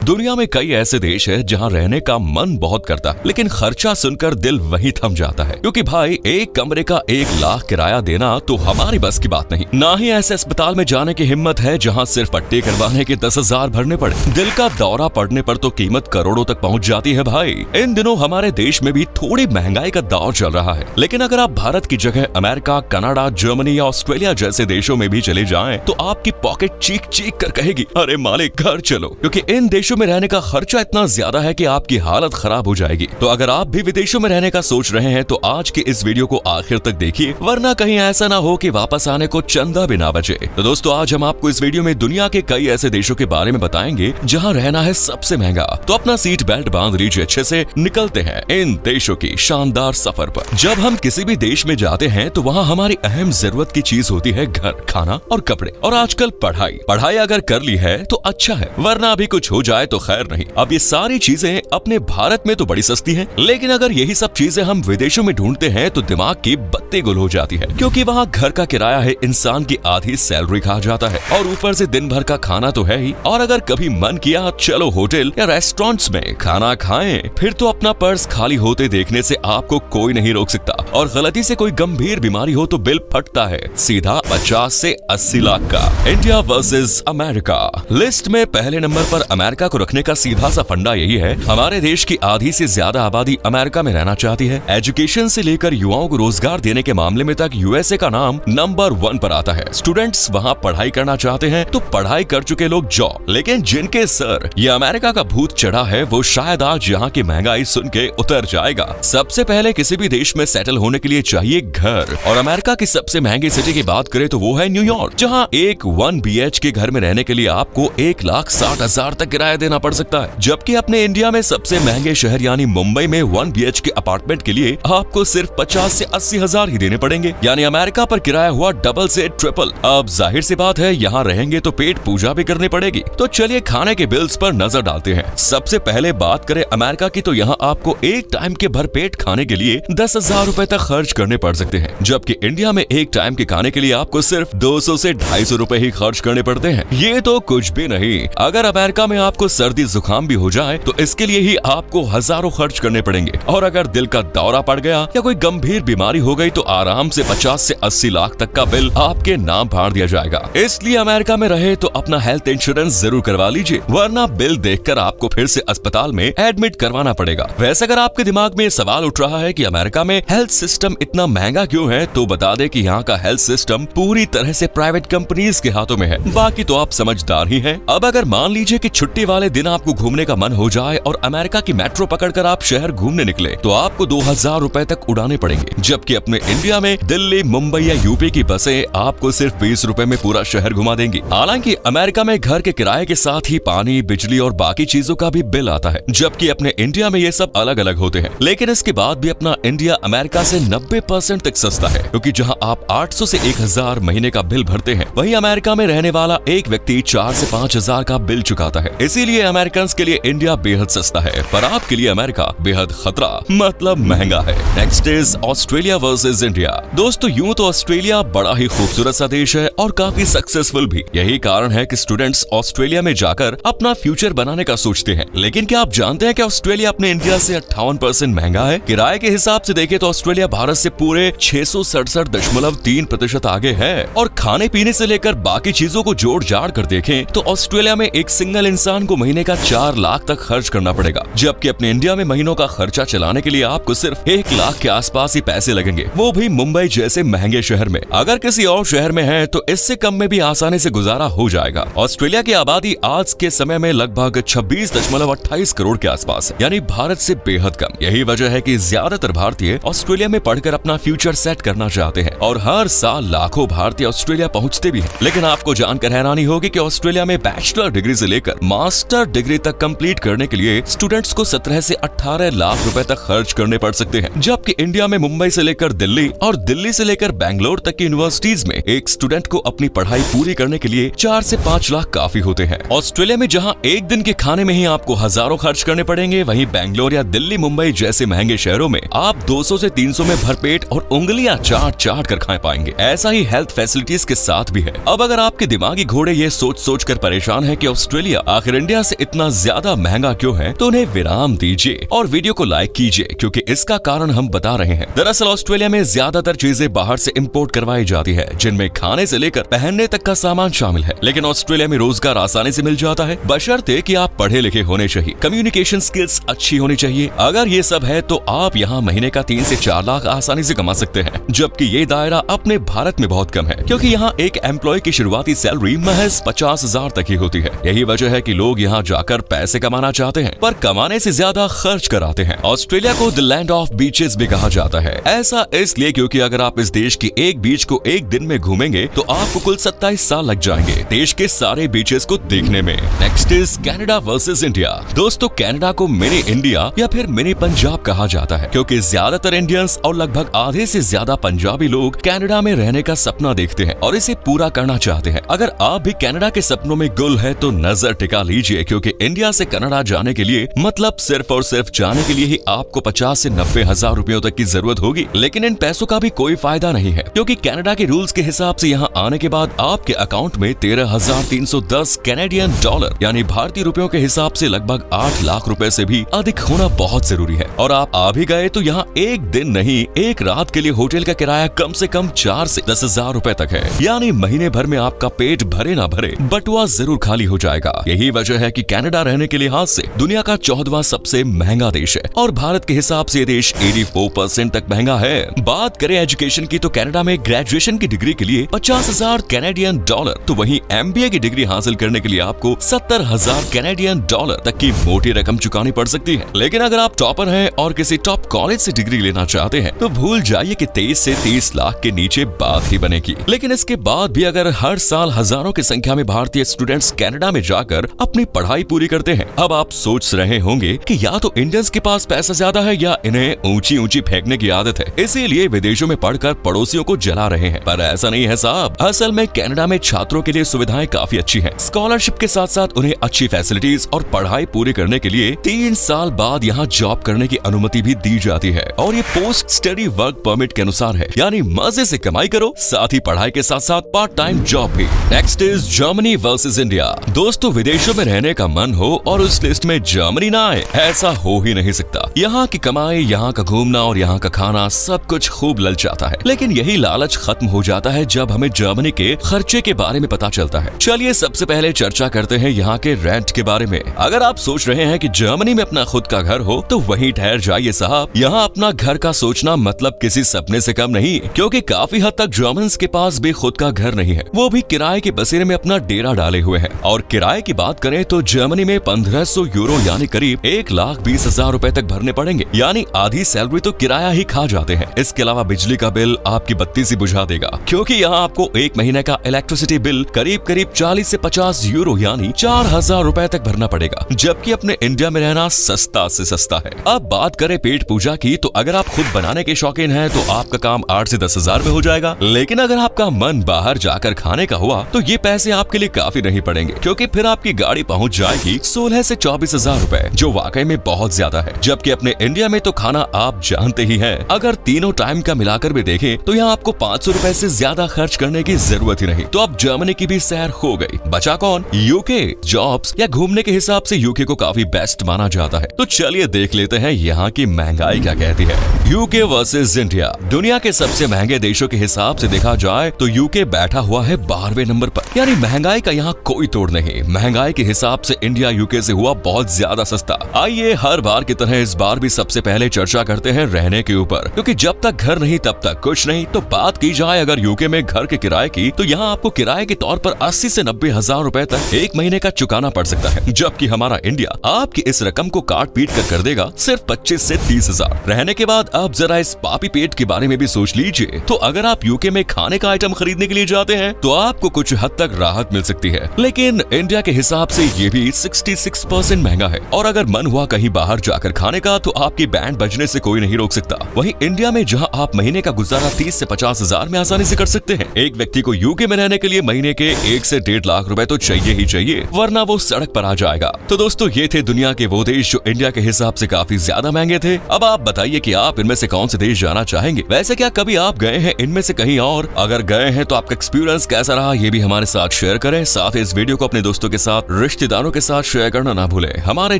दुनिया में कई ऐसे देश है जहाँ रहने का मन बहुत करता है, लेकिन खर्चा सुनकर दिल वहीं थम जाता है, क्योंकि भाई एक कमरे का 1 लाख किराया देना तो हमारी बस की बात नहीं। ना ही ऐसे अस्पताल में जाने की हिम्मत है जहाँ सिर्फ पट्टी करवाने के 10,000 भरने पड़े। दिल का दौरा पड़ने पर तो कीमत करोड़ों तक पहुँच जाती है। भाई इन दिनों हमारे देश में भी थोड़ी महंगाई का दौर चल रहा है, लेकिन अगर आप भारत की जगह अमेरिका, कनाडा, जर्मनी या ऑस्ट्रेलिया जैसे देशों में भी चले जाएं, तो आपकी पॉकेट चीख चीख कर कहेगी, अरे मालिक घर चलो, क्योंकि इन देशों में रहने का खर्चा इतना ज्यादा है कि आपकी हालत खराब हो जाएगी। तो अगर आप भी विदेशों में रहने का सोच रहे हैं तो आज की इस वीडियो को आखिर तक देखिए, वरना कहीं ऐसा ना हो कि वापस आने को चंदा भी ना बचे। तो दोस्तों आज हम आपको इस वीडियो में दुनिया के कई ऐसे देशों के बारे में बताएंगे जहां रहना है सबसे महंगा। तो अपना सीट बेल्ट बांध लीजिए, अच्छे से निकलते हैं इन देशों की शानदार सफर पर। जब हम किसी भी देश में जाते हैं तो वहाँ हमारी अहम जरूरत की चीज होती है घर, खाना और कपड़े, और आजकल पढ़ाई अगर कर ली है तो अच्छा है, वरना अभी कुछ हो जाए तो खैर नहीं। अब ये सारी चीजें अपने भारत में तो बड़ी सस्ती हैं, लेकिन अगर यही सब चीजें हम विदेशों में ढूंढते हैं तो दिमाग की बत्ती गुल हो जाती है, क्योंकि वहाँ घर का किराया है इंसान की आधी सैलरी कहा जाता है, और ऊपर से दिन भर का खाना तो है ही। और अगर कभी मन किया चलो होटल या रेस्टोरेंट्स में खाना खाएं, फिर तो अपना पर्स खाली होते देखने से आपको कोई नहीं रोक सकता। और गलती से कोई गंभीर बीमारी हो तो बिल फटता है सीधा 50 से 80 लाख का। India versus America. लिस्ट में पहले नंबर पर अमेरिका को रखने का सीधा सा फंडा यही है, हमारे देश की आधी से ज्यादा आबादी अमेरिका में रहना चाहती है। एजुकेशन से लेकर युवाओं को रोजगार देने के मामले में तक यूएसए का नाम नंबर 1 पर आता है। स्टूडेंट्स वहाँ पढ़ाई करना चाहते हैं तो पढ़ाई कर चुके लोग जॉब, लेकिन जिनके सर ये अमेरिका का भूत चढ़ा है वो शायद आज यहाँ की महंगाई सुन के उतर जाएगा। सबसे पहले किसी भी देश में सेटल होने के लिए चाहिए घर, और अमेरिका की सबसे महंगी सिटी की बात करें तो वो है न्यूयॉर्क, जहाँ एक 1 BHK घर में रहने के लिए आपको 1,60,000 तक किराया देना पड़ सकता है। जबकि अपने इंडिया में सबसे महंगे शहर यानी मुंबई में 1 BHK अपार्टमेंट के लिए आपको सिर्फ 50 से 80,000 ही देने पड़ेंगे, यानी अमेरिका पर किराया हुआ डबल से ट्रिपल। अब जाहिर सी बात है यहाँ रहेंगे तो पेट पूजा भी करनी पड़ेगी। तो चलिए खाने के बिल्स पर नजर डालते हैं। सबसे पहले बात करें अमेरिका की, तो यहाँ आपको एक टाइम के भरपेट खाने के लिए 10,000 रुपए तक खर्च करने पड़ सकते हैं, जबकि इंडिया में एक टाइम के खाने के लिए आपको सिर्फ 200 से 250 रुपए ही खर्च करने पड़ते हैं। ये तो कुछ भी नहीं। अगर अमेरिका में आपको सर्दी जुकाम भी हो जाए तो इसके लिए ही आपको हजारों खर्च करने पड़ेंगे, और अगर दिल का दौरा पड़ गया या कोई गंभीर बीमारी हो गई तो आराम से 50 से 80 लाख तक का बिल आपके नाम फाड़ दिया जाएगा। इसलिए अमेरिका में रहे तो अपना हेल्थ इंश्योरेंस जरूर करवा लीजिए, वरना बिल देखकर आपको फिर से अस्पताल में एडमिट करवाना पड़ेगा। वैसे अगर आपके दिमाग में सवाल उठ रहा है कि अमेरिका में हेल्थ सिस्टम इतना महंगा क्यों है, तो बता दें कि यहाँ का हेल्थ सिस्टम पूरी तरह से प्राइवेट कंपनीज के हाथों में है। बाकी तो आप समझदार ही हैं। अब अगर मान लीजिए कि छुट्टी वाले दिन आपको घूमने का मन हो जाए और अमेरिका की मेट्रो पकड़कर आप शहर घूमने निकले, तो आपको 2,000 रुपए तक उड़ाने पड़ेंगे, जबकि अपने इंडिया में दिल्ली, मुंबई या यूपी की बसें आपको सिर्फ 20 रुपए में पूरा शहर घुमा देंगी। हालांकि अमेरिका में घर के किराए के साथ ही पानी, बिजली और बाकी चीजों का भी बिल आता है, जबकि अपने इंडिया में ये सब अलग अलग होते हैं। लेकिन इसके बाद भी अपना इंडिया अमेरिका से 90% तक सस्ता है, क्योंकि जहाँ आप 800 से 1,000 महीने का बिल भरते हैं, वहीं अमेरिका में रहने वाला एक व्यक्ति 4 से 5,000 का बिल चुकाता है। इसीलिए अमेरिकन के लिए इंडिया बेहद सस्ता है, पर आपके लिए अमेरिका बेहद खतरा मतलब महंगा है। Next is Australia versus India. दोस्तों यूं तो ऑस्ट्रेलिया बड़ा ही खूबसूरत सा देश है और काफी सक्सेसफुल भी। यही कारण है कि स्टूडेंट्स ऑस्ट्रेलिया में जाकर अपना फ्यूचर बनाने का सोचते हैं। लेकिन क्या आप जानते हैं कि ऑस्ट्रेलिया अपने इंडिया से 58% महंगा है? किराए के हिसाब से देखें तो ऑस्ट्रेलिया भारत से पूरे 667.3% आगे है, और खाने पीने से लेकर बाकी चीजों को जोड़ जाड़ कर देखें तो ऑस्ट्रेलिया में एक सिंगल इंसान को महीने का 4 लाख तक खर्च करना पड़ेगा, जबकि अपने इंडिया में महीनों का खर्चा चलाने के लिए आपको सिर्फ 1 लाख के आसपास ही पैसे लगेंगे, वो भी मुंबई जैसे महंगे शहर में। अगर किसी और शहर में है तो इससे कम में भी आसानी से गुजारा हो जाएगा। ऑस्ट्रेलिया की आबादी आज के समय में लगभग 26.28 करोड़ के आसपास है, यानी भारत से बेहद कम। यही वजह है कि ज्यादातर भारतीय ऑस्ट्रेलिया में पढ़कर अपना फ्यूचर सेट करना चाहते हैं, और हर साल लाखों भारतीय ऑस्ट्रेलिया पहुंचते भी हैं। लेकिन आपको जानकर हैरानी होगी कि ऑस्ट्रेलिया में बैचलर डिग्री से लेकर मास्टर डिग्री तक कंप्लीट करने के लिए स्टूडेंट्स को 17 से 18 लाख रुपए तक खर्च करने पड़ सकते हैं, जबकि इंडिया में मुंबई से लेकर दिल्ली और दिल्ली से लेकर बैंगलोर तक की यूनिवर्सिटीज में एक स्टूडेंट को अपनी पढ़ाई पूरी करने के लिए 4 से 5 लाख काफी होते हैं। ऑस्ट्रेलिया में जहां एक दिन के खाने में ही आपको हजारों खर्च करने पड़ेंगे, वहीं बैंगलोर या दिल्ली, मुंबई जैसे महंगे शहरों में आप 200 से 300 में भरपेट और उंगलियां चाट चाट कर खाए पाएंगे। ऐसा ही हेल्थ फैसिलिटीज के साथ भी है। अब अगर आपके दिमागी घोड़े ये सोच कर परेशान है कि ऑस्ट्रेलिया आखिर इंडिया इंडिया से इतना ज्यादा महंगा क्यों है, तो उन्हें विराम दीजिए और वीडियो को लाइक कीजिए, क्योंकि इसका कारण हम बता रहे हैं। दरअसल ऑस्ट्रेलिया में ज्यादातर चीजें बाहर से इंपोर्ट करवाई जाती है, जिनमें खाने से लेकर पहनने तक का सामान शामिल है। लेकिन ऑस्ट्रेलिया में रोजगार आसानी से मिल जाता है, बशर्ते कि आप पढ़े लिखे होने चाहिए, कम्युनिकेशन स्किल्स अच्छी होनी चाहिए। अगर ये सब है तो आप यहाँ महीने का 3 से 4 लाख आसानी से कमा सकते हैं, जबकि ये दायरा अपने भारत में बहुत कम है, क्योंकि यहाँ एक एम्प्लॉय की शुरुआती सैलरी महज 50,000 तक ही होती है। यही वजह है कि लोग यहाँ जाकर पैसे कमाना चाहते हैं, पर कमाने से ज्यादा खर्च कराते हैं। ऑस्ट्रेलिया को द लैंड ऑफ बीचेस भी कहा जाता है। ऐसा इसलिए क्योंकि अगर आप इस देश की एक बीच को एक दिन में घूमेंगे तो आपको कुल 27 साल लग जाएंगे देश के सारे बीचेस को देखने में। Next is Canada versus India. दोस्तों, कनाडा को मिनी इंडिया या फिर मिनी पंजाब कहा जाता है, क्योंकि ज्यादातर इंडियंस और लगभग आधे से ज्यादा पंजाबी लोग कनाडा में रहने का सपना देखते हैं और इसे पूरा करना चाहते हैं। अगर आप भी कनाडा के सपनों में गुल है तो नजर टिका लीजिए, क्योंकि इंडिया से कनाडा जाने के लिए मतलब सिर्फ और सिर्फ जाने के लिए ही आपको 50 से 90 हजार रुपयों तक की जरूरत होगी। लेकिन इन पैसों का भी कोई फायदा नहीं है, क्योंकि कनाडा के रूल्स के हिसाब से यहाँ आने के बाद आपके अकाउंट में 13,310 कैनेडियन डॉलर यानी भारतीय रुपयों के हिसाब से लगभग 8 लाख रुपए से भी अधिक होना बहुत जरूरी है। और आप आ भी गए तो यहाँ एक दिन नहीं, एक रात के लिए होटल का किराया कम से कम 4 से 10 हजार रुपए तक है। यानी महीने भर में आपका पेट भरे ना भरे, बटुआ जरूर खाली हो जाएगा। यही वजह है कि कनाडा रहने के लिहाज से दुनिया का 14वां सबसे महंगा देश है, और भारत के हिसाब से देश 84% तक महंगा है। बात करें एजुकेशन की तो कनाडा में ग्रेजुएशन की डिग्री के लिए 50,000 कैनेडियन डॉलर, तो वहीं MBA की डिग्री हासिल करने के लिए आपको 70,000 कैनेडियन डॉलर तक की मोटी रकम चुकानी पड़ सकती है। लेकिन अगर आप टॉपर हैं और किसी टॉप कॉलेज से डिग्री लेना चाहते हैं तो भूल जाइए कि 23 से 30 लाख के नीचे बात ही बनेगी। लेकिन इसके बाद भी अगर हर साल हजारों की संख्या में भारतीय स्टूडेंट्स कनाडा में जाकर अपनी पढ़ाई पूरी करते हैं। अब आप सोच रहे होंगे कि या तो इंडियंस के पास पैसा ज्यादा है या इन्हें ऊंची ऊंची फेंकने की आदत है, इसीलिए विदेशों में पढ़कर पड़ोसियों को जला रहे हैं। पर ऐसा नहीं है साहब। असल में कनाडा में छात्रों के लिए सुविधाएं काफी अच्छी हैं। स्कॉलरशिप के साथ साथ उन्हें अच्छी फैसिलिटीज और पढ़ाई पूरी करने के लिए 3 साल बाद यहाँ जॉब करने की अनुमति भी दी जाती है, और ये पोस्ट स्टडी वर्क परमिट के अनुसार है। यानी मजे से कमाई करो, साथ ही पढ़ाई के साथ साथ पार्ट टाइम जॉब भी। Next is Germany versus India. दोस्तों, विदेशों में रहने का मन हो और उस लिस्ट में जर्मनी ना आए, ऐसा हो ही नहीं सकता। यहाँ की कमाई, यहाँ का घूमना और यहाँ का खाना सब कुछ खूब ललचाता है। लेकिन यही लालच खत्म हो जाता है जब हमें जर्मनी के खर्चे के बारे में पता चलता है। चलिए सबसे पहले चर्चा करते हैं यहाँ के रेंट के बारे में। अगर आप सोच रहे हैं कि जर्मनी में अपना खुद का घर हो तो वहीं ठहर जाइए साहब। यहाँ अपना घर का सोचना मतलब किसी सपने से कम नहीं, क्योंकि काफी हद तक जर्मन्स के पास भी खुद का घर नहीं है, वो भी किराए के बसेरे में अपना डेरा डाले हुए हैं। और किराए की बात करें तो जर्मनी में 1500 यूरो यानी करीब 1,20,000 रुपए तक भरने पड़ेंगे, यानी आधी सैलरी तो किराया ही खा जाते हैं। इसके अलावा बिजली का बिल आपकी बत्ती सी बुझा देगा, क्योंकि यहाँ आपको एक महीने का इलेक्ट्रिसिटी बिल करीब 40 से 50 यूरो यानी 4,000 रुपए तक भरना पड़ेगा, जबकि अपने इंडिया में रहना सस्ता से सस्ता है। अब बात करें पेट पूजा की, तो अगर आप खुद बनाने के शौकीन हैं तो आपका काम 8 से 10 हजार में हो जाएगा। लेकिन अगर आपका मन बाहर जाकर खाने का हुआ तो ये पैसे आपके लिए काफी नहीं पड़ेंगे, क्योंकि फिर आपकी गाड़ी पहुंच जाएगी 16 से 24 हजार रुपए, जो वाकई में बहुत ज्यादा है। जबकि अपने इंडिया में तो खाना आप जानते ही हैं, अगर तीनों टाइम का मिलाकर भी देखें तो यहाँ आपको 500 रुपए से ज्यादा खर्च करने की जरूरत ही नहीं। तो अब जर्मनी की भी सैर हो गई, बचा कौन? यूके। जॉब्स या घूमने के हिसाब से यूके को काफी बेस्ट माना जाता है। तो चलिए देख लेते हैं यहाँ की महंगाई क्या कहती है। UK versus India. दुनिया के सबसे महंगे देशों के हिसाब से देखा जाए तो यूके बैठा हुआ है 12वें नंबर पर, यानी महंगाई का यहाँ कोई तोड़ नहीं। महंगाई के हिसाब से इंडिया यूके से हुआ बहुत ज्यादा सस्ता। आइए हर बार की तरह इस बार भी सबसे पहले चर्चा करते हैं रहने के ऊपर, क्योंकि जब तक घर नहीं तब तक कुछ नहीं। तो बात की जाए अगर यूके में घर के किराए की, तो यहाँ आपको किराए के तौर पर 80 से 90 हजार रुपए तक एक महीने का चुकाना पड़ सकता है, जबकि हमारा इंडिया आपकी इस रकम को काट पीट कर देगा सिर्फ 25 से 30 हजार। रहने के बाद अब जरा इस पापी पेट के बारे में भी सोच लीजिए। तो अगर आप यूके में खाने का आइटम खरीदने के लिए जाते हैं तो आपको कुछ हद तक राहत मिल सकती है, लेकिन इंडिया के हिसाब से ये भी 66% महंगा है। और अगर मन हुआ कहीं बाहर जाकर खाने का तो आपकी बैंड बजने से कोई नहीं रोक सकता। वहीं इंडिया में जहां आप महीने का गुजारा 30 से 50 हजार में आसानी से कर सकते हैं, एक व्यक्ति को यूके में रहने के लिए महीने के 1 से 1.5 लाख रुपए तो चाहिए ही चाहिए, वरना वो सड़क पर आ जाएगा। तो दोस्तों, ये थे दुनिया के वो देश जो इंडिया के हिसाब से काफी ज्यादा महंगे थे। अब आप बताइए कि आप इनमें से कौन से देश जाना चाहेंगे। वैसे क्या कभी आप गए हैं इनमें से कहीं और? अगर गए हैं तो आपका एक्सपीरियंस कैसा रहा ये भी हमारे साथ शेयर करें। साथ ही इस वीडियो को अपने दोस्तों के साथ रिश्ते रिश्तेदारों के साथ शेयर करना ना भूलें। हमारे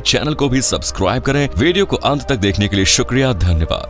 चैनल को भी सब्सक्राइब करें। वीडियो को अंत तक देखने के लिए शुक्रिया, धन्यवाद।